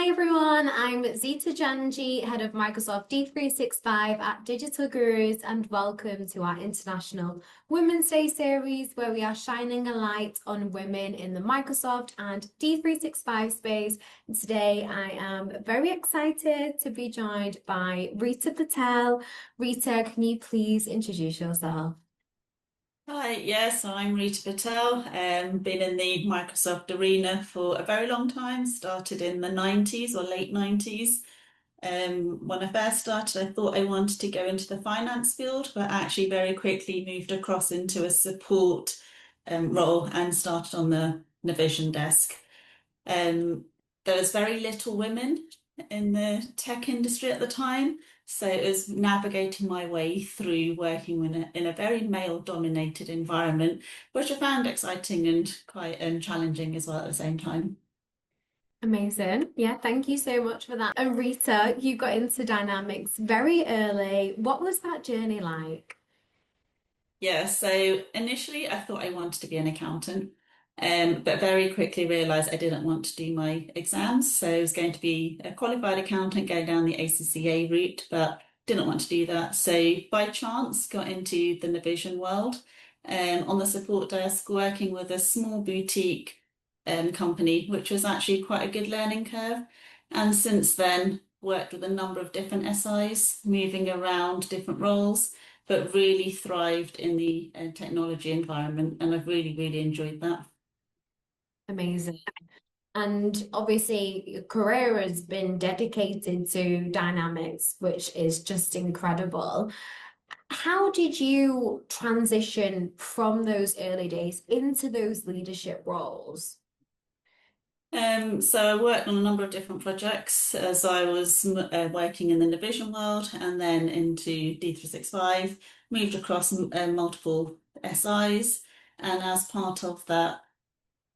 Hi everyone, I'm Zita Janji, head of Microsoft D365 at Digital Gurus, and welcome to our International Women's Day series where we are shining a light on women in the Microsoft and D365 space. And today I am very excited to be joined by Rita Patel. Rita, can you please introduce yourself? Hi, yes, I'm Rita Patel. Been in the Microsoft arena for a very long time. Started in the 90s or late 90s. When I first started, I thought I wanted to go into the finance field, but actually very quickly moved across into a support role and started on the Navision desk. Um, there was very little women in the tech industry at the time, so it was navigating my way through working in a very male-dominated environment, which I found exciting and quite challenging as well at the same time. Amazing. Yeah, thank you so much for that. And Rita, you got into Dynamics very early. What was that journey like? Yeah, so initially I thought I wanted to be an accountant, but very quickly realised I didn't want to do my exams. So I was going to be a qualified accountant, going down the ACCA route, but didn't want to do that. So by chance, got into the Navision world, on the support desk, working with a small boutique company, which was actually quite a good learning curve. And since then, worked with a number of different SIs, moving around different roles, but really thrived in the technology environment, and I've really, really enjoyed that. Amazing. And obviously, your career has been dedicated to Dynamics, which is just incredible. How did you transition from those early days into those leadership roles? So I worked on a number of different projects as I was working in the Navision world and then into D365, moved across multiple SIs, and as part of that,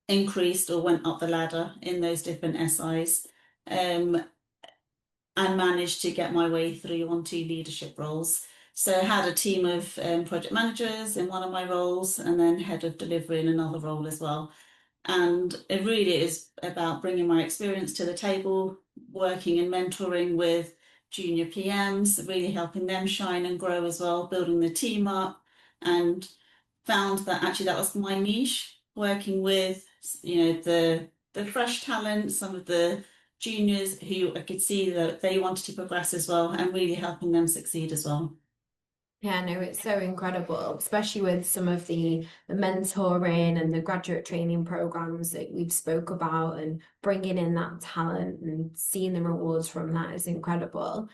increased or went up the ladder in those different SIs. Um, and managed to get my way through onto leadership roles. So I had a team of project managers in one of my roles and then head of delivery in another role as well. And it really is about bringing my experience to the table, working and mentoring with junior PMs, really helping them shine and grow as well, building the team up, and found that actually that was my niche, working with, the fresh talent, some of the juniors who I could see that they wanted to progress as well, and really helping them succeed as well. Yeah, no, it's so incredible, especially with some of the mentoring and the graduate training programs that we've spoke about and bringing in that talent and seeing the rewards from that is incredible.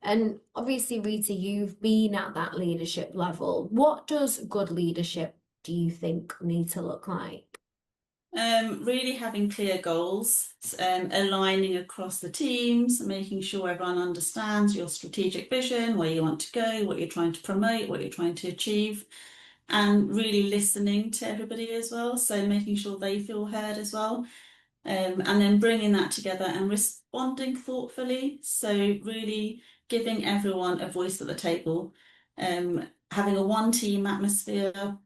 And obviously, Rita, you've been at that leadership level. What does good leadership do you think need to look like? Really having clear goals, aligning across the teams, making sure everyone understands your strategic vision, where you want to go, what you're trying to promote, what you're trying to achieve, and really listening to everybody as well. So making sure they feel heard as well. And then bringing that together and responding thoughtfully. So really giving everyone a voice at the table, having a one team atmosphere,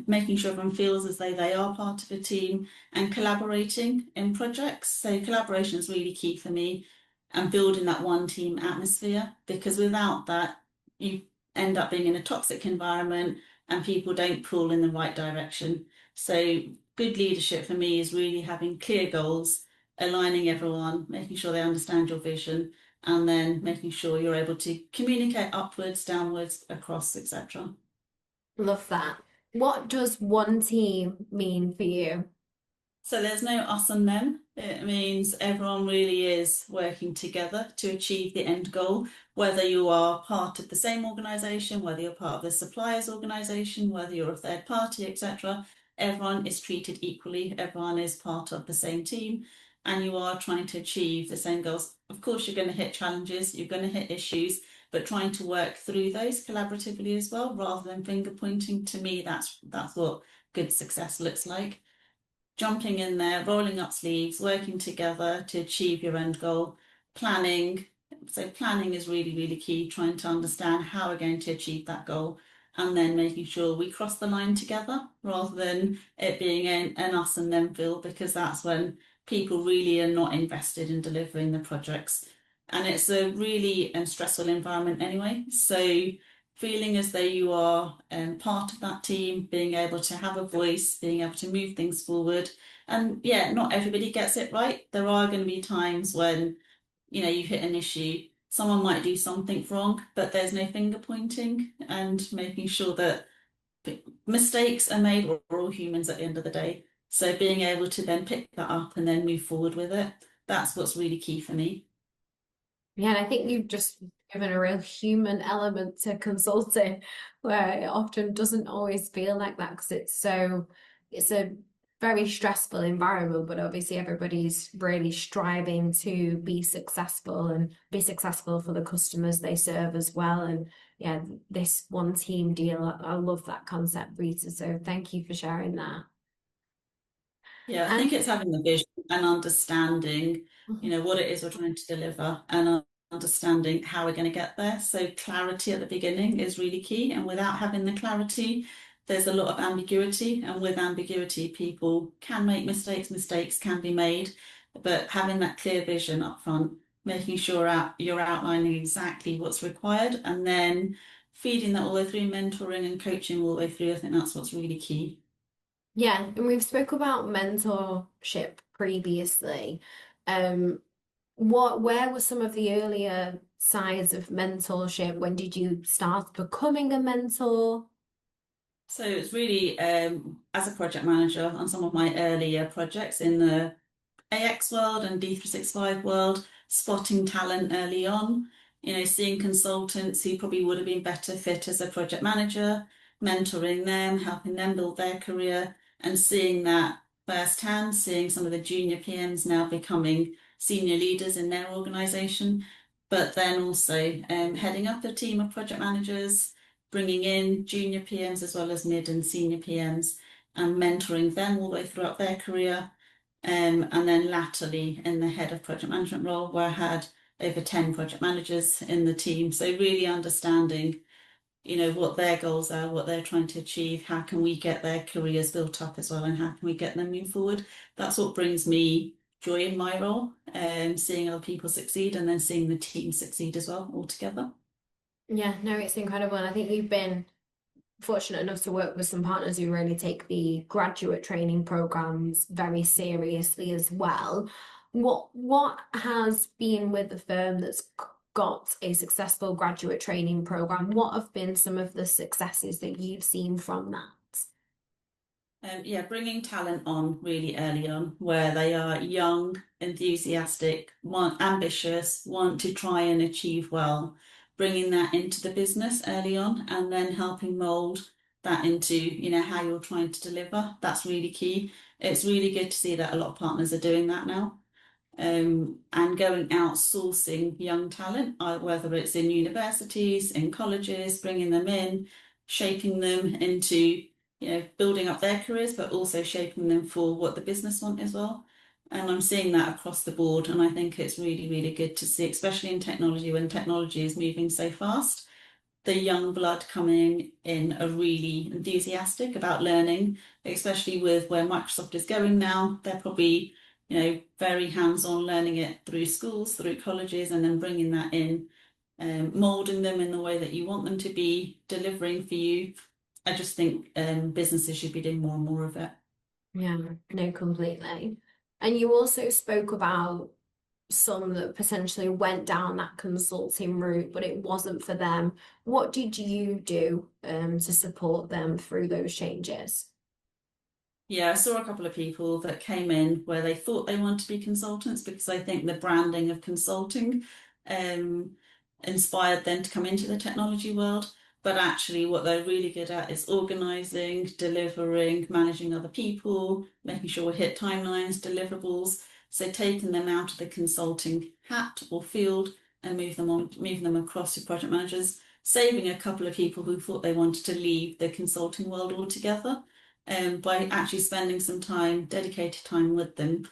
making sure everyone feels as though they are part of a team and collaborating in projects. So collaboration is really key for me and building that one team atmosphere because without that, you end up being in a toxic environment and people don't pull in the right direction. So good leadership for me is really having clear goals, aligning everyone, making sure they understand your vision, and then making sure you're able to communicate upwards, downwards, across, etc. Love that. What does one team mean for you? So there's no us and them. It means everyone really is working together to achieve the end goal, whether you are part of the same organisation, whether you're part of the suppliers organisation, whether you're a third party, etc. Everyone is treated equally, everyone is part of the same team, and you are trying to achieve the same goals. Of course, you're going to hit challenges, you're going to hit issues, but trying to work through those collaboratively as well, rather than finger pointing. To me, that's what good success looks like, jumping in there, rolling up sleeves, working together to achieve your end goal, planning. So planning is really, really key, trying to understand how we're going to achieve that goal and then making sure we cross the line together rather than it being an us and them feel, because that's when people really are not invested in delivering the projects. And it's a really stressful environment anyway. So feeling as though you are part of that team, being able to have a voice, being able to move things forward. And yeah, not everybody gets it right. There are going to be times when, you hit an issue, someone might do something wrong, but there's no finger pointing and making sure that mistakes are made. We're all humans at the end of the day. So being able to then pick that up and then move forward with it, that's what's really key for me. Yeah, and I think you've just given a real human element to consulting, where it often doesn't always feel like that because it's a very stressful environment, but obviously everybody's really striving to be successful and be successful for the customers they serve as well. And yeah, this one team deal, I love that concept, Rita. So thank you for sharing that. Yeah, I think And it's having the vision and understanding, what it is we're trying to deliver and understanding how we're going to get there. So clarity at the beginning is really key. And without having the clarity, there's a lot of ambiguity. And with ambiguity, people can make mistakes, mistakes can be made. But having that clear vision up front, making sure you're outlining exactly what's required, and then feeding that all the way through, mentoring and coaching all the way through, I think that's what's really key. yeah, and we've spoke about mentorship previously. Um, where were some of the earlier sides of mentorship? When did you start becoming a mentor? So it's really, as a project manager on some of my earlier projects in the AX world and D365 world, spotting talent early on, seeing consultants who probably would have been better fit as a project manager, mentoring them, helping them build their career, and seeing that firsthand, seeing some of the junior PMs now becoming senior leaders in their organisation, but then also heading up a team of project managers, bringing in junior PMs as well as mid and senior PMs, and mentoring them all the way throughout their career. And then latterly in the head of project management role, where I had over 10 project managers in the team. So really understanding, what their goals are, what they're trying to achieve, how can we get their careers built up as well, and how can we get them moving forward. That's what brings me joy in my role, and seeing other people succeed and then seeing the team succeed as well all together. Yeah, no, it's incredible. And I think you've been fortunate enough to work with some partners who really take the graduate training programs very seriously as well. What has been with the firm that's got a successful graduate training program? What have been some of the successes that you've seen from that? Yeah, bringing talent on really early on, where they are young, enthusiastic, ambitious, want to try and achieve well, bringing that into the business early on, and then helping mold that into, how you're trying to deliver. That's really key. It's really good to see that a lot of partners are doing that now, and going out sourcing young talent, whether it's in universities, in colleges, bringing them in, shaping them into, building up their careers, but also shaping them for what the business want as well. And I'm seeing that across the board, and I think it's really, really good to see, especially in technology, when technology is moving so fast. The young blood coming in are really enthusiastic about learning, especially with where Microsoft is going now. They're probably, very hands-on learning it through schools, through colleges, and then bringing that in, molding them in the way that you want them to be, delivering for you. I just think businesses should be doing more and more of it. Yeah, no, completely. And you also spoke about some that potentially went down that consulting route, but it wasn't for them. What did you do to support them through those changes? Yeah, I saw a couple of people that came in where they thought they wanted to be consultants because I think the branding of consulting um, inspired them to come into the technology world. But actually, what they're really good at is organising, delivering, managing other people, making sure we hit timelines, deliverables. So taking them out of the consulting hat or field and moving them across to project managers, saving a couple of people who thought they wanted to leave the consulting world altogether, by actually spending some time, dedicated time with them,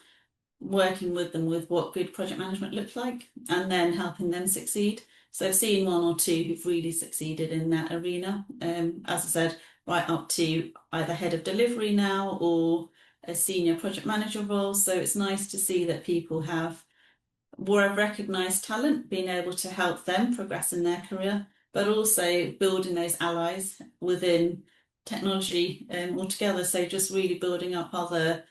working with them with what good project management looks like, and then helping them succeed. So I've seen one or two who've really succeeded in that arena. As I said, right up to either head of delivery now or a senior project manager role. So it's nice to see that people have more recognised talent, being able to help them progress in their career, but also building those allies within technology altogether. So just really building up other,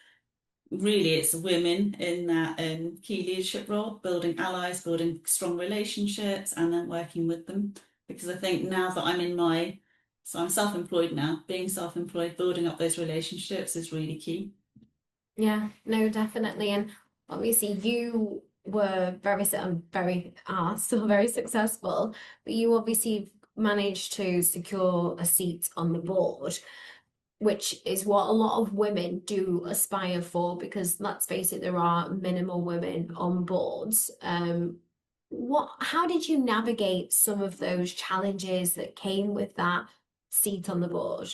really it's women in that key leadership role, building allies, building strong relationships, and then working with them. Because I think now that so I'm self-employed now, being self-employed, building up those relationships is really key. Yeah, no, definitely. And obviously you were still very successful, but you obviously managed to secure a seat on the board, which is what a lot of women do aspire for, because let's face it, there are minimal women on boards. How did you navigate some of those challenges that came with that seat on the board?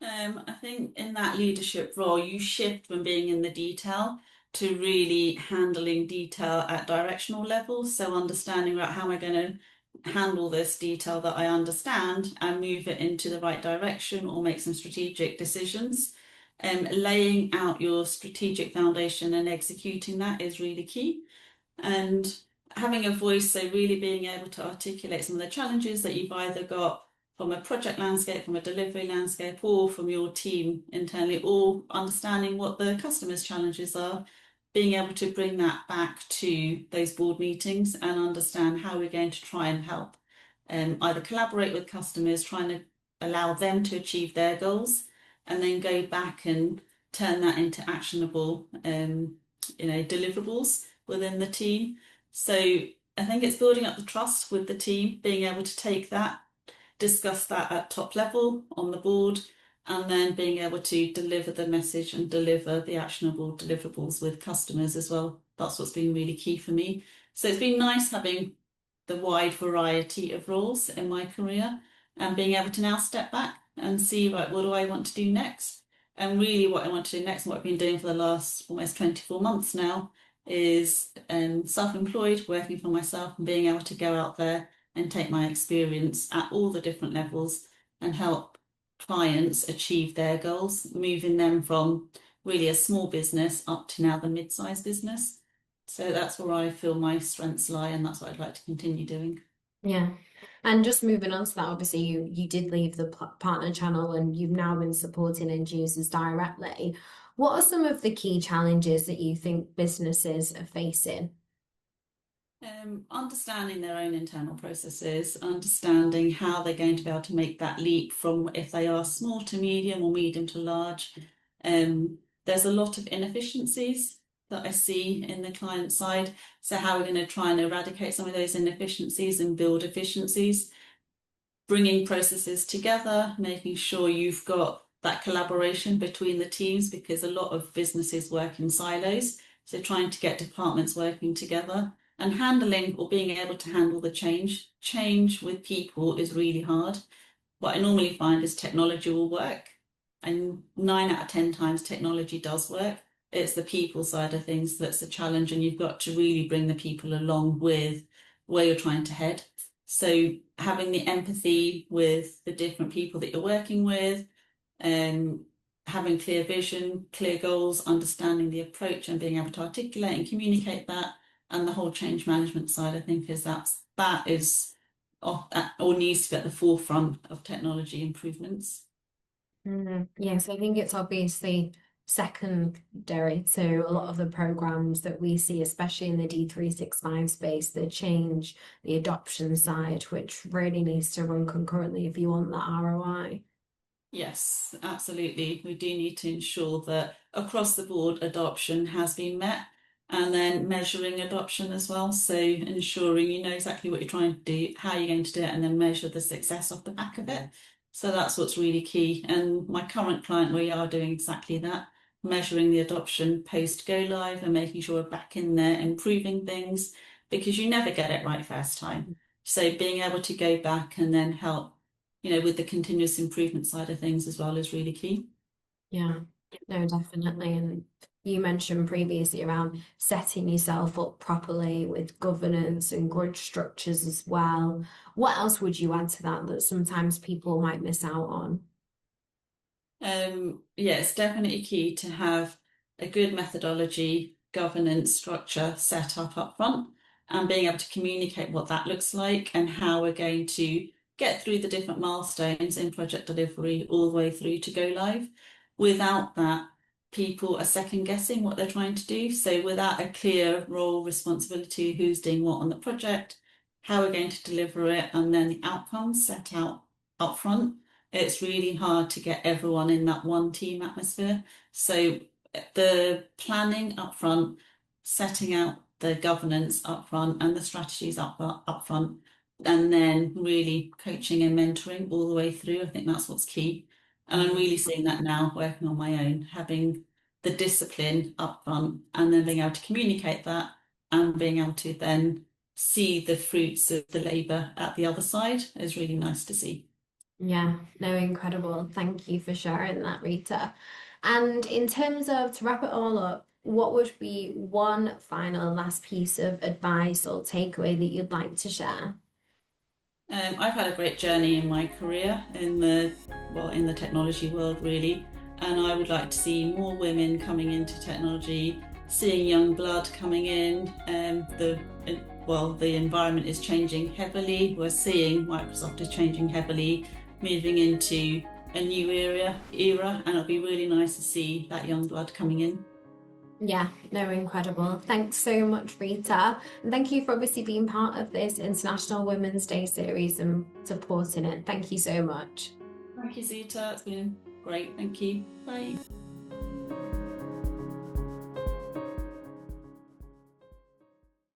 I think in that leadership role, you shift from being in the detail to really handling detail at directional level. So understanding, right, how am I going to handle this detail that I understand and move it into the right direction or make some strategic decisions. Laying out your strategic foundation and executing that is really key. And having a voice, so really being able to articulate some of the challenges that you've either got from a project landscape, from a delivery landscape, or from your team internally, or understanding what the customer's challenges are, being able to bring that back to those board meetings and understand how we're going to try and help either collaborate with customers, trying to allow them to achieve their goals, and then go back and turn that into actionable deliverables within the team. So I think it's building up the trust with the team, being able to take that, discuss that at top level on the board, and then being able to deliver the message and deliver the actionable deliverables with customers as well. That's what's been really key for me. So it's been nice having the wide variety of roles in my career and being able to now step back and see, right, what do I want to do next? And really what I want to do next, and what I've been doing for the last almost 24 months now, is self-employed, working for myself and being able to go out there and take my experience at all the different levels and help clients achieve their goals, moving them from really a small business up to now the mid-sized business. So that's where I feel my strengths lie, and that's what I'd like to continue doing. Yeah. And just moving on to that, obviously you did leave the partner channel and you've now been supporting end users directly. What are some of the key challenges that you think businesses are facing? Understanding their own internal processes, understanding how they're going to be able to make that leap from if they are small to medium or medium to large. There's a lot of inefficiencies that I see in the client side. So how we're going to try and eradicate some of those inefficiencies and build efficiencies, bringing processes together, making sure you've got that collaboration between the teams, because a lot of businesses work in silos. So trying to get departments working together and handling or being able to handle the change with people is really hard. What I normally find is technology will work, and 9 out of 10 times technology does work. It's the people side of things that's the challenge, and you've got to really bring the people along with where you're trying to head. So having the empathy with the different people that you're working with, and having clear vision, clear goals, understanding the approach and being able to articulate and communicate that, and the whole change management side, I think that is or needs to be at the forefront of technology improvements. Yes, I think it's obviously secondary to a lot of the programs that we see, especially in the D365 space, the change, the adoption side, which really needs to run concurrently if you want that ROI. Yes, absolutely. We do need to ensure that across the board adoption has been met, and then measuring adoption as well. So ensuring you know exactly what you're trying to do, how you're going to do it, and then measure the success off the back of it. So that's what's really key. And my current client, we are doing exactly that, measuring the adoption post go live and making sure we're back in there, improving things, because you never get it right first time. So being able to go back and then help with the continuous improvement side of things as well is really key. Yeah, no, definitely. And you mentioned previously around setting yourself up properly with governance and good structures as well. What else would you add to that that sometimes people might miss out on? Yeah, it's definitely key to have a good methodology, governance structure set up front, and being able to communicate what that looks like and how we're going to get through the different milestones in project delivery all the way through to go live. Without that, people are second guessing what they're trying to do. So without a clear role, responsibility, who's doing what on the project, how we're going to deliver it, and then the outcomes set out upfront, it's really hard to get everyone in that one team atmosphere. So the planning up front, setting out the governance up front and the strategies up front, and then really coaching and mentoring all the way through. I think that's what's key. And I'm really seeing that now working on my own, having the discipline up front and then being able to communicate that and being able to then see the fruits of the labour at the other side is really nice to see. Yeah, no, incredible. Thank you for sharing that, Rita. And in terms of, to wrap it all up, what would be one final last piece of advice or takeaway that you'd like to share? I've had a great journey in my career in the technology world really, and I would like to see more women coming into technology, seeing young blood coming in. The environment is changing heavily. We're seeing Microsoft is changing heavily, moving into a new era, and it'll be really nice to see that young blood coming in. Yeah, no, incredible. Thanks so much, Rita. And thank you for obviously being part of this International Women's Day series and supporting it. Thank you so much. Thank you, Zita. It's been great. Thank you. Bye.